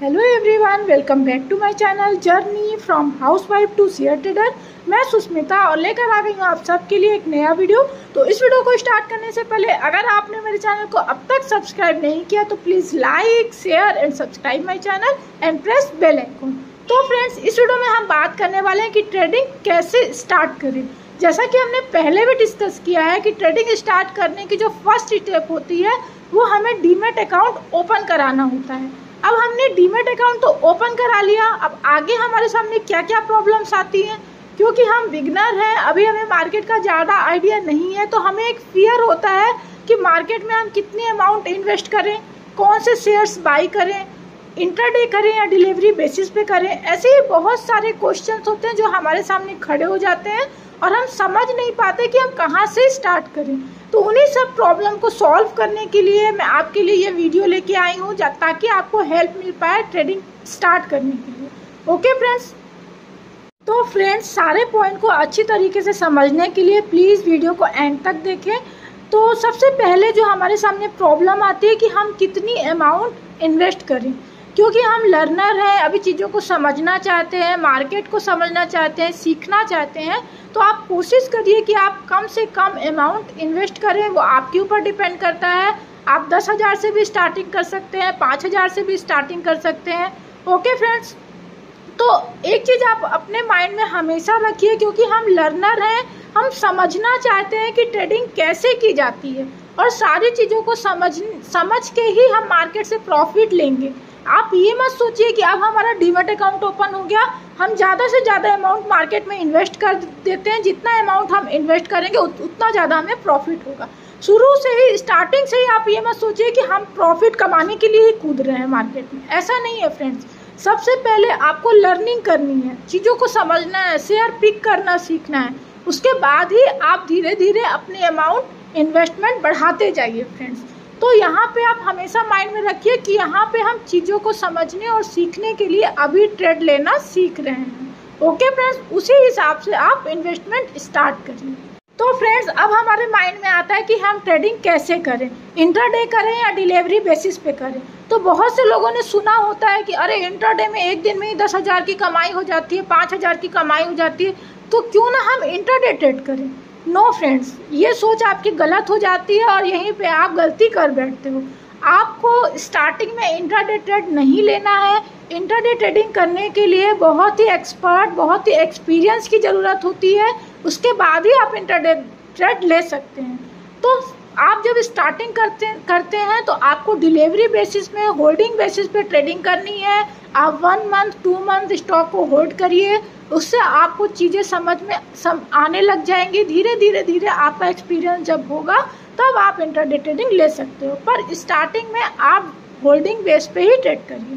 Hello everyone, welcome back to my channel journey from housewife to share trader. मैं सुष्मिता और लेकर आ गई हूँ आप सबके लिए एक नया वीडियो। तो इस वीडियो को स्टार्ट करने से पहले अगर आपने मेरे चैनल को अब तक सब्सक्राइब नहीं किया तो please like share and subscribe my channel and press bell icon. तो फ्रेंड्स, इस वीडियो में हम बात करने वाले हैं कि ट्रेडिंग कैसे स्टार्ट करें। जैसा कि हमने पहले भी डिस्कस किया है कि ट्रेडिंग स्टार्ट करने की जो फर्स्ट स्टेप होती है वो हमें डीमैट अकाउंट ओपन कराना होता है। अब हमने डीमैट अकाउंट तो ओपन करा लिया, अब आगे हमारे सामने क्या क्या प्रॉब्लम्स आती हैं, क्योंकि हम बिगनर हैं, अभी हमें मार्केट का ज़्यादा आइडिया नहीं है, तो हमें एक फियर होता है कि मार्केट में हम कितनी अमाउंट इन्वेस्ट करें, कौन से शेयर्स बाई करें, इंट्राडे करें या डिलीवरी बेसिस पे करें। ऐसे ही बहुत सारे क्वेश्चंस होते हैं जो हमारे सामने खड़े हो जाते हैं और हम समझ नहीं पाते कि हम कहाँ से स्टार्ट करें। तो उन्हीं सब प्रॉब्लम को सॉल्व करने के लिए मैं आपके लिए ये वीडियो लेके आई हूँ ताकि आपको हेल्प मिल पाए ट्रेडिंग स्टार्ट करने के लिए। ओके फ्रेंड्स, तो फ्रेंड्स सारे पॉइंट को अच्छी तरीके से समझने के लिए प्लीज़ वीडियो को एंड तक देखें। तो सबसे पहले जो हमारे सामने प्रॉब्लम आती है कि हम कितनी अमाउंट इन्वेस्ट करें, क्योंकि हम लर्नर हैं, अभी चीज़ों को समझना चाहते हैं, मार्केट को समझना चाहते हैं, सीखना चाहते हैं। तो आप कोशिश करिए कि आप कम से कम अमाउंट इन्वेस्ट करें, वो आपके ऊपर डिपेंड करता है। आप 10,000 से भी स्टार्टिंग कर सकते हैं, 5,000 से भी स्टार्टिंग कर सकते हैं। ओके फ्रेंड्स, तो एक चीज़ आप अपने माइंड में हमेशा रखिए, क्योंकि हम लर्नर हैं, हम समझना चाहते हैं कि ट्रेडिंग कैसे की जाती है और सारी चीज़ों को समझ के ही हम मार्केट से प्रॉफिट लेंगे। आप ये मत सोचिए कि अब हमारा डीमैट अकाउंट ओपन हो गया, हम ज़्यादा से ज़्यादा अमाउंट मार्केट में इन्वेस्ट कर देते हैं, जितना अमाउंट हम इन्वेस्ट करेंगे उतना ज़्यादा हमें प्रॉफिट होगा। शुरू से ही, स्टार्टिंग से ही आप ये मत सोचिए कि हम प्रॉफिट कमाने के लिए ही कूद रहे हैं मार्केट में, ऐसा नहीं है फ्रेंड्स। सबसे पहले आपको लर्निंग करनी है, चीज़ों को समझना है, शेयर पिक करना सीखना है, उसके बाद ही आप धीरे धीरे अपने अमाउंट इन्वेस्टमेंट बढ़ाते जाइए फ्रेंड्स। तो यहाँ पे आप हमेशा माइंड में रखिए कि यहाँ पे हम चीज़ों को समझने और सीखने के लिए अभी ट्रेड लेना सीख रहे हैं। ओके फ्रेंड्स, उसी हिसाब से आप इन्वेस्टमेंट स्टार्ट करिए। तो फ्रेंड्स, अब हमारे माइंड में आता है कि हम ट्रेडिंग कैसे करें, इंट्राडे करें या डिलीवरी बेसिस पे करें। तो बहुत से लोगों ने सुना होता है कि अरे इंट्राडे में एक दिन में ही 10,000 की कमाई हो जाती है, 5,000 की कमाई हो जाती है, तो क्यों ना हम इंट्राडे ट्रेड करें। नो फ्रेंड्स, ये सोच आपकी गलत हो जाती है और यहीं पे आप गलती कर बैठते हो। आपको स्टार्टिंग में इंट्राडे ट्रेड नहीं लेना है। इंट्राडे ट्रेडिंग करने के लिए बहुत ही एक्सपर्ट, बहुत ही एक्सपीरियंस की ज़रूरत होती है, उसके बाद ही आप इंट्राडे ट्रेड ले सकते हैं। तो आप जब स्टार्टिंग करते हैं तो आपको डिलीवरी बेसिस में, होल्डिंग बेसिस पे ट्रेडिंग करनी है। आप 1 मंथ 2 मंथ स्टॉक को होल्ड करिए, उससे आपको चीज़ें समझ में आने लग जाएंगी। धीरे धीरे आपका एक्सपीरियंस जब होगा तब आप इंट्राडे ट्रेडिंग ले सकते हो, पर स्टार्टिंग में आप होल्डिंग बेस पे ही ट्रेड करिए।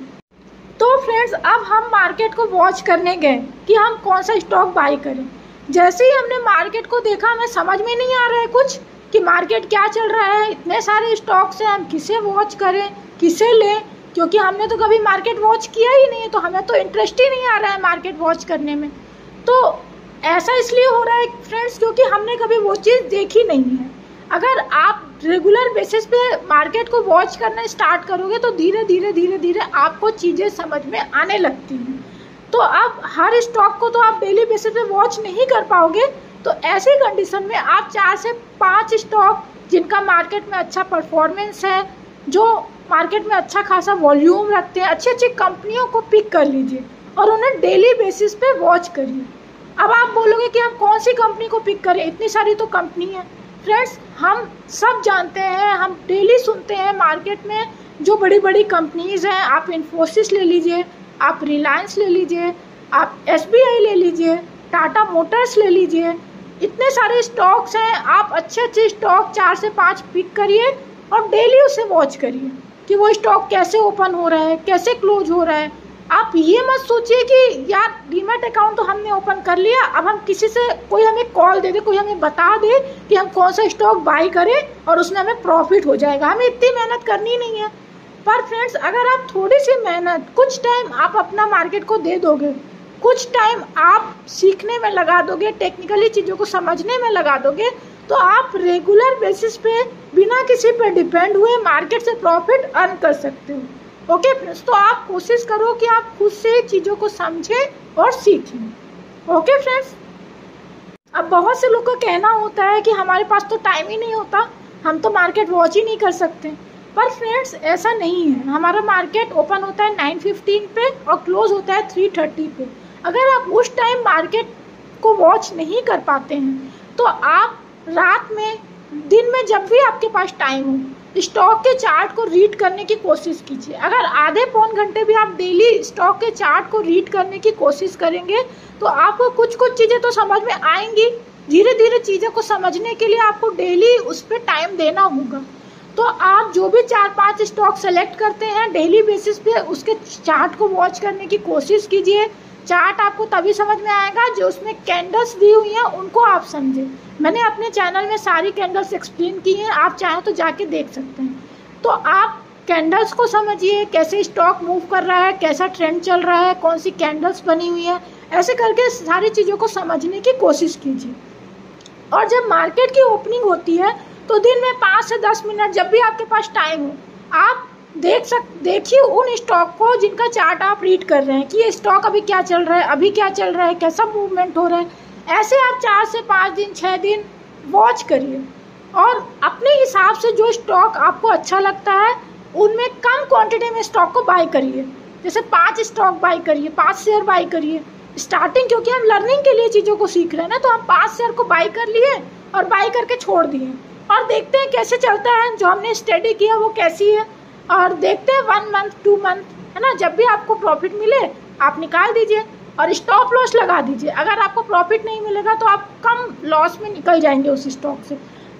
तो फ्रेंड्स, अब हम मार्केट को वॉच करने गए कि हम कौन सा स्टॉक बाई करें। जैसे ही हमने मार्केट को देखा, हमें समझ में नहीं आ रहा है कुछ कि मार्केट क्या चल रहा है, इतने सारे स्टॉक्स हैं, हम किसे वॉच करें, किसे लें, क्योंकि हमने तो कभी मार्केट वॉच किया ही नहीं है, तो हमें तो इंटरेस्ट ही नहीं आ रहा है मार्केट वॉच करने में। तो ऐसा इसलिए हो रहा है फ्रेंड्स, क्योंकि हमने कभी वो चीज़ देखी नहीं है। अगर आप रेगुलर बेसिस पे मार्केट को वॉच करना स्टार्ट करोगे तो धीरे धीरे आपको चीज़ें समझ में आने लगती हैं। तो अब हर स्टॉक को तो आप डेली बेसिस पे वॉच नहीं कर पाओगे, तो ऐसी कंडीशन में आप 4 से 5 स्टॉक जिनका मार्केट में अच्छा परफॉर्मेंस है, जो मार्केट में अच्छा खासा वॉल्यूम रखते हैं, अच्छी अच्छी कंपनियों को पिक कर लीजिए और उन्हें डेली बेसिस पे वॉच करिए। अब आप बोलोगे कि हम कौन सी कंपनी को पिक करें, इतनी सारी तो कंपनी है। फ्रेंड्स, हम सब जानते हैं, हम डेली सुनते हैं मार्केट में जो बड़ी बड़ी कंपनीज़ हैं, आप इन्फोसिस ले लीजिए, आप रिलायंस ले लीजिए, आप SBI ले लीजिए, टाटा मोटर्स ले लीजिए, इतने सारे स्टॉक्स हैं। आप अच्छे स्टॉक 4 से 5 पिक करिए और डेली उसे वॉच करिए कि वो स्टॉक कैसे ओपन हो रहा है, कैसे क्लोज हो रहा है। आप ये मत सोचिए कि यार डीमैट अकाउंट तो हमने ओपन कर लिया, अब हम किसी से, कोई हमें कॉल दे दे, कोई हमें बता दे कि हम कौन सा स्टॉक बाई करें और उसमें हमें प्रॉफिट हो जाएगा, हमें इतनी मेहनत करनी नहीं है। पर फ्रेंड्स, अगर आप थोड़ी सी मेहनत, कुछ टाइम आप अपना मार्केट को दे दोगे, कुछ टाइम आप सीखने में लगा दोगे, टेक्निकली चीज़ों को समझने में लगा दोगे, तो आप रेगुलर बेसिस पे बिना किसी पे डिपेंड हुए मार्केट से प्रॉफिट अर्न कर सकते हो। ओके फ्रेंड्स, तो आप कोशिश करो कि आप खुद से चीज़ों को समझें और सीखें। ओके फ्रेंड्स, अब बहुत से लोग का कहना होता है कि हमारे पास तो टाइम ही नहीं होता, हम तो मार्केट वॉच ही नहीं कर सकते। पर फ्रेंड्स ऐसा नहीं है, हमारा मार्केट ओपन होता है 9:15 पे और क्लोज होता है 3:30 पे। अगर आप उस टाइम मार्केट को वॉच नहीं कर पाते हैं तो आप रात में, दिन में जब भी आपके पास टाइम हो, स्टॉक के चार्ट को रीड करने की कोशिश कीजिए। अगर आधे पौन घंटे भी आप डेली स्टॉक के चार्ट को रीड करने की कोशिश करेंगे तो आपको कुछ कुछ चीज़ें तो समझ में आएंगी। धीरे धीरे चीज़ों को समझने के लिए आपको डेली उस पर टाइम देना होगा। तो आप जो भी 4-5 स्टॉक सेलेक्ट करते हैं डेली बेसिस पे, उसके चार्ट को वॉच करने की कोशिश कीजिए। चार्ट आपको तभी समझ में आएगा जो उसमें कैंडल्स दी हुई हैं उनको आप समझें। मैंने अपने चैनल में सारी कैंडल्स एक्सप्लेन की हैं, आप चाहें तो जाके देख सकते हैं। तो आप कैंडल्स को समझिए, कैसे स्टॉक मूव कर रहा है, कैसा ट्रेंड चल रहा है, कौन सी कैंडल्स बनी हुई है, ऐसे करके सारी चीज़ों को समझने की कोशिश कीजिए। और जब मार्केट की ओपनिंग होती है तो दिन में 5 से 10 मिनट जब भी आपके पास टाइम हो, आप देखिए उन स्टॉक को जिनका चार्ट आप रीड कर रहे हैं कि ये स्टॉक अभी क्या चल रहा है, अभी क्या चल रहा है, कैसा मूवमेंट हो रहा है। ऐसे आप 4 से 5 दिन 6 दिन वॉच करिए और अपने हिसाब से जो स्टॉक आपको अच्छा लगता है उनमें कम क्वांटिटी में स्टॉक को बाय करिए। जैसे 5 स्टॉक बाय करिए, 5 शेयर बाय करिए स्टार्टिंग, क्योंकि हम लर्निंग के लिए चीज़ों को सीख रहे हैं ना, तो हम 5 शेयर को बाय कर लिए और बाय करके छोड़ दिए और देखते हैं कैसे चलता है, जो हमने स्टडी किया वो कैसी है, और देखते हैं 1 मंथ 2 मंथ, है ना। जब भी आपको प्रॉफिट मिले आप निकाल दीजिए और स्टॉप लॉस लगा दीजिए। अगर आपको प्रॉफिट नहीं मिलेगा तो आप कम लॉस में निकल जाएंगे उस स्टॉक से।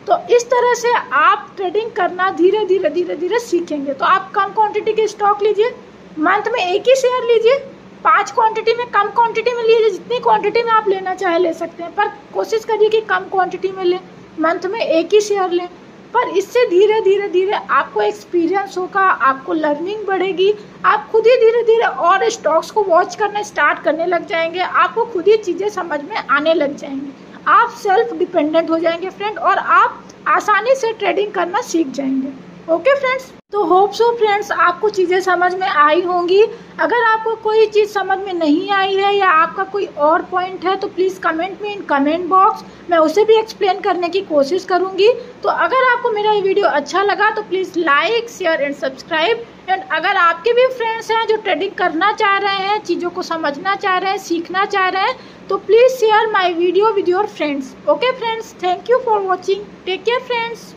तो इस तरह से आप ट्रेडिंग करना धीरे धीरे सीखेंगे। तो आप कम क्वांटिटी के स्टॉक लीजिए, मंथ में एक ही शेयर लीजिए, 5 क्वांटिटी में, कम क्वांटिटी में लीजिए, जितनी क्वांटिटी में आप लेना चाहे ले सकते हैं, पर कोशिश करिए कि कम क्वांटिटी में लें, मंथ में एक ही शेयर लें। पर इससे धीरे धीरे आपको एक्सपीरियंस होगा, आपको लर्निंग बढ़ेगी, आप खुद ही धीरे धीरे और स्टॉक्स को वॉच करना स्टार्ट करने लग जाएंगे, आपको खुद ही चीज़ें समझ में आने लग जाएंगी, आप सेल्फ डिपेंडेंट हो जाएंगे फ्रेंड, और आप आसानी से ट्रेडिंग करना सीख जाएंगे। ओके फ्रेंड्स, तो होप सो फ्रेंड्स आपको चीज़ें समझ में आई होंगी। अगर आपको कोई चीज़ समझ में नहीं आई है या आपका कोई और पॉइंट है तो प्लीज़ कमेंट में इन कमेंट बॉक्स, मैं उसे भी एक्सप्लेन करने की कोशिश करूँगी। तो अगर आपको मेरा ये वीडियो अच्छा लगा तो please like, share and subscribe. And अगर आपके भी फ्रेंड्स हैं जो ट्रेडिंग करना चाह रहे हैं, चीज़ों को समझना चाह रहे हैं, सीखना चाह रहे हैं, तो please share my video with your friends. Okay friends, thank you for watching, take care friends.